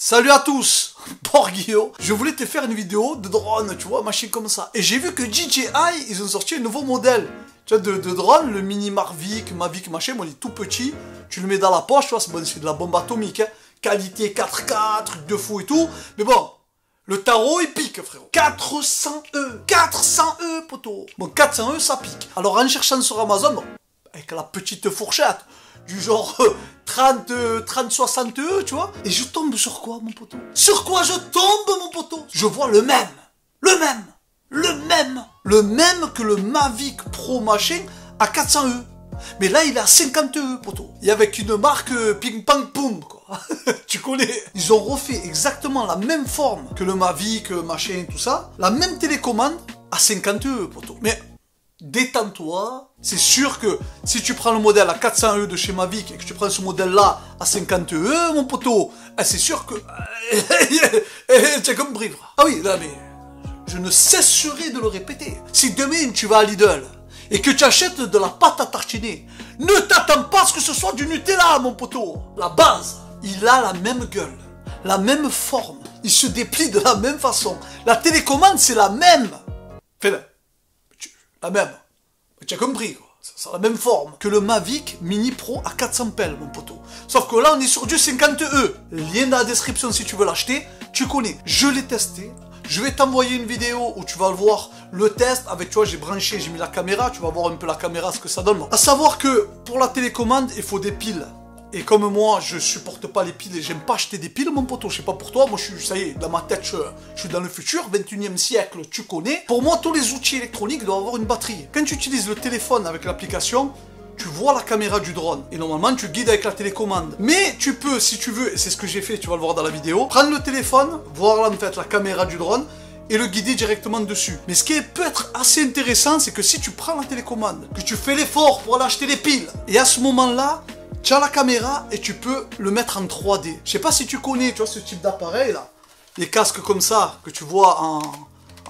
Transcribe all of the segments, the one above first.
Salut à tous, Borghio. Je voulais te faire une vidéo de drone, tu vois, machin comme ça. Et j'ai vu que DJI, ils ont sorti un nouveau modèle, tu vois, de drone, le mini Mavic, machin, bon, il est tout petit. Tu le mets dans la poche, tu vois, c'est bon, c'est de la bombe atomique, hein. Qualité 4K, truc de fou et tout. Mais bon, le tarot, il pique, frérot. 400 E, 400 E, poteau. Bon, 400 E, ça pique. Alors, en cherchant sur Amazon, bon, avec la petite fourchette, du genre 30-60 E, tu vois. Et je tombe sur quoi, mon poteau? Sur quoi je tombe, mon poteau? Je vois le même que le Mavic Pro machin à 400 E. Mais là, il est à 50 E, poteau. Et avec une marque Ping Pang Poum, quoi. Tu connais. Ils ont refait exactement la même forme que le Mavic, machin, tout ça. La même télécommande à 50 E, poteau. Mais détends-toi. C'est sûr que si tu prends le modèle à 400 E de chez Mavic et que tu prends ce modèle-là à 50 E, mon poteau, c'est sûr que... tu as compris, frère. Ah oui, là, mais... Je ne cesserai de le répéter. Si demain, tu vas à Lidl et que tu achètes de la pâte à tartiner, ne t'attends pas à ce que ce soit du Nutella, mon poteau. La base, il a la même gueule, la même forme, il se déplie de la même façon. La télécommande, c'est la même. Fais-le. La même. Tu as compris, quoi. C'est la même forme que le Mavic Mini Pro à 400 pelles, mon poteau. Sauf que là, on est sur du 50 E. Lien dans la description si tu veux l'acheter. Tu connais. Je l'ai testé. Je vais t'envoyer une vidéo où tu vas voir le test. Avec, tu vois, j'ai branché, j'ai mis la caméra. Tu vas voir un peu la caméra, ce que ça donne. Bon. À savoir que pour la télécommande, il faut des piles. Et comme moi, je supporte pas les piles et j'aime pas acheter des piles, mon poteau. Je sais pas pour toi, moi je suis, ça y est, dans ma tête, je suis dans le futur, 21e siècle, tu connais. Pour moi, tous les outils électroniques doivent avoir une batterie. Quand tu utilises le téléphone avec l'application, tu vois la caméra du drone. Et normalement, tu guides avec la télécommande. Mais tu peux, si tu veux, et c'est ce que j'ai fait, tu vas le voir dans la vidéo, prendre le téléphone, voir là, en fait, la caméra du drone, et le guider directement dessus. Mais ce qui peut être assez intéressant, c'est que si tu prends la télécommande, que tu fais l'effort pour aller acheter les piles, et à ce moment-là, tu as la caméra et tu peux le mettre en 3D. Je sais pas si tu connais, tu vois, ce type d'appareil là. Les casques comme ça, que tu vois en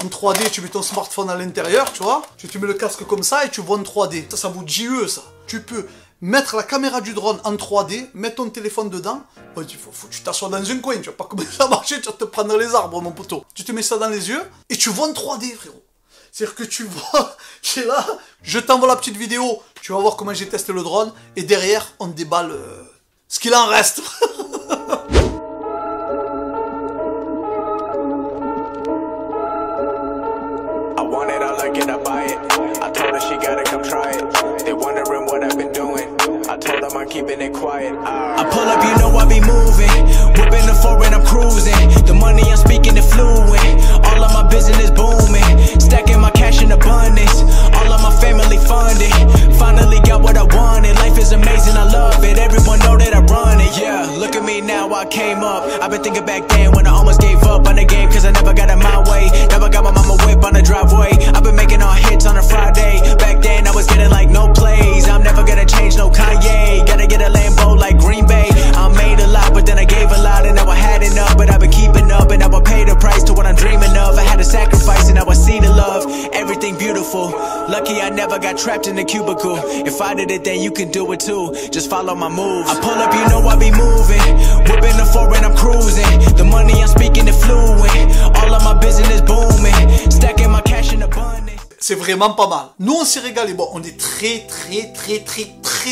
3D, tu mets ton smartphone à l'intérieur, tu vois. Tu mets le casque comme ça et tu vois en 3D. Ça vaut 10 E, ça. Tu peux mettre la caméra du drone en 3D, mettre ton téléphone dedans. Bon, faut que tu t'assois dans un coin, tu vas pas commencer à marcher, tu vas te prendre les arbres, mon poteau. Tu te mets ça dans les yeux et tu vois en 3D, frérot. C'est-à-dire que tu vois, j'ai là, je t'envoie la petite vidéo, tu vas voir comment j'ai testé le drone, et derrière, on déballe ce qu'il en reste. I told them I'm keeping it quiet. I pull up, you know I be moving. Whipping the foreign, I'm cruising. The money I'm speaking is fluent. All of my business booming. Stacking my cash in abundance. All of my family funded. Finally got what I wanted. Life is amazing, I love it. Everyone know that I run it. Yeah, look at me now, I came up. I've been thinking back then when I almost gave up on the game, cause I never got it my way. Never got my mama whip on the driveway. I've been making all hits on a Friday. Back then I was getting like no plays. I'm never gonna change, no Kanye. Gotta get a Lambo like Green Bay. I made a lot, but then I gave a lot, and now I had enough. But I've been keeping up, and now I pay the price to what I'm dreaming of. I had to sacrifice, and now I see the love. Everything beautiful. Lucky I never got trapped in a cubicle. If I did it, then you can do it too. Just follow my moves. I pull up, you know I be moving. Whipping the foreign, I'm cruising. The money I'm speaking is fluent. All of my business booming. Stacking my cash in abundance. C'est vraiment pas mal. Nous, on s'est régalé. Bon, on est très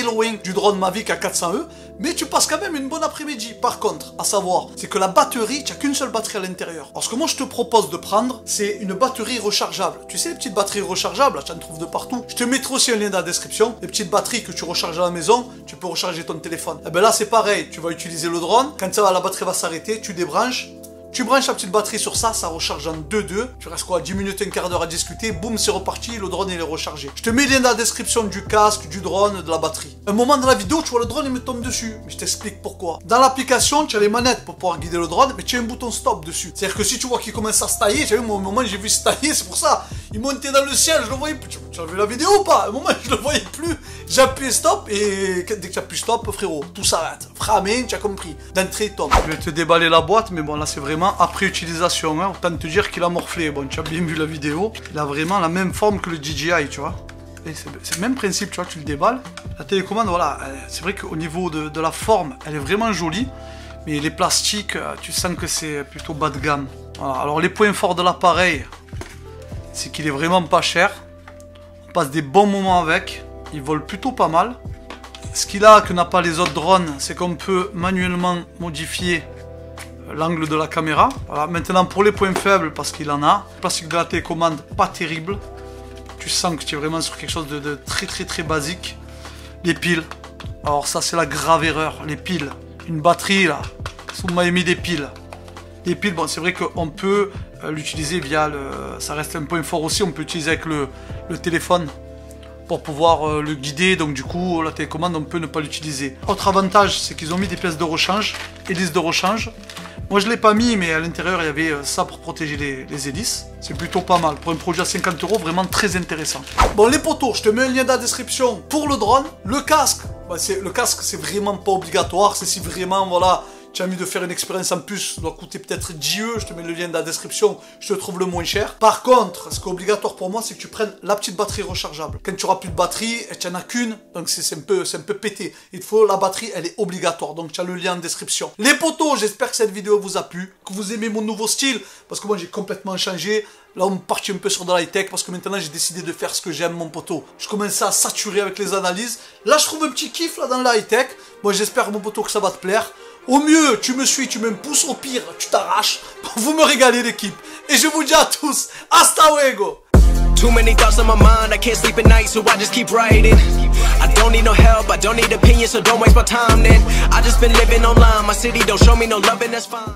loin du drone Mavic à 400 E, mais tu passes quand même une bonne après-midi. Par contre, à savoir, c'est que la batterie, tu n'as qu'une seule batterie à l'intérieur. Alors, ce que moi, je te propose de prendre, c'est une batterie rechargeable. Tu sais, les petites batteries rechargeables, là, tu en trouves de partout. Je te mettrai aussi un lien dans la description. Les petites batteries que tu recharges à la maison, tu peux recharger ton téléphone. Et ben là, c'est pareil. Tu vas utiliser le drone. Quand ça va, la batterie va s'arrêter, tu débranches. Tu branches la petite batterie sur ça, ça recharge en 2-2. Tu restes quoi, 10 minutes, un quart d'heure à discuter, boum, c'est reparti, le drone il est rechargé. Je te mets le lien dans la description du casque, du drone, de la batterie. Un moment dans la vidéo, tu vois le drone, il me tombe dessus. Mais je t'explique pourquoi. Dans l'application, tu as les manettes pour pouvoir guider le drone, mais tu as un bouton stop dessus. C'est-à-dire que si tu vois qu'il commence à se tailler, tu as vu, au moment où j'ai vu se tailler, c'est pour ça. Il montait dans le ciel, je le voyais plus. Tu as vu la vidéo ou pas? Au moment où je le voyais plus, j'ai appuyé stop et dès que tu appuies stop, frérot, tout s'arrête. Framen, tu as compris. D'entrée top. Je vais te déballer la boîte, mais bon, là c'est vraiment après utilisation. Hein. Autant te dire qu'il a morflé. Bon, tu as bien vu la vidéo. Il a vraiment la même forme que le DJI, tu vois. C'est le même principe, tu vois, tu le déballes. La télécommande, voilà, c'est vrai qu'au niveau de la forme, elle est vraiment jolie. Mais les plastiques, tu sens que c'est plutôt bas de gamme. Voilà. Alors les points forts de l'appareil, c'est qu'il est vraiment pas cher. On passe des bons moments avec. Il vole plutôt pas mal. Ce qu'il a que n'a pas les autres drones, c'est qu'on peut manuellement modifier l'angle de la caméra. Voilà. Maintenant pour les points faibles, parce qu'il en a. Le plastique de la télécommande, pas terrible. Tu sens que tu es vraiment sur quelque chose de très basique. Les piles. Alors ça c'est la grave erreur, les piles. Une batterie là, si vous m'avez mis des piles. Les piles, bon c'est vrai qu'on peut l'utiliser via le... Ça reste un point fort aussi, on peut l'utiliser avec le téléphone pour pouvoir le guider. Donc du coup la télécommande on peut ne pas l'utiliser. Autre avantage c'est qu'ils ont mis des pièces de rechange, hélices de rechange. Moi je ne l'ai pas mis mais à l'intérieur il y avait ça pour protéger les hélices. C'est plutôt pas mal. Pour un produit à 50 €, vraiment très intéressant. Bon les potos, je te mets un lien dans la description pour le drone. Le casque, bah, le casque c'est vraiment pas obligatoire. C'est si vraiment voilà, tu as envie de faire une expérience en plus, ça doit coûter peut-être 10 €, je te mets le lien dans la description, je te trouve le moins cher. Par contre, ce qui est obligatoire pour moi, c'est que tu prennes la petite batterie rechargeable. Quand tu auras plus de batterie, tu n'en as qu'une, donc c'est un peu pété. Il faut la batterie, elle est obligatoire, donc tu as le lien en description. Les potos, j'espère que cette vidéo vous a plu, que vous aimez mon nouveau style, parce que moi j'ai complètement changé. Là on partit un peu sur de la high-tech, parce que maintenant j'ai décidé de faire ce que j'aime mon poteau. Je commence à saturer avec les analyses. Là je trouve un petit kiff là dans la high-tech. Moi j'espère mon poteau que ça va te plaire. Au mieux, tu me suis, tu me pousses, au pire, tu t'arraches. Vous me régalez l'équipe. Et je vous dis à tous, hasta luego. Too many thoughts on my mind, I can't sleep at night, so I just keep writing. I don't need no help, I don't need opinions, so don't waste my time then. I just been living online, my city don't show me no love and that's fine.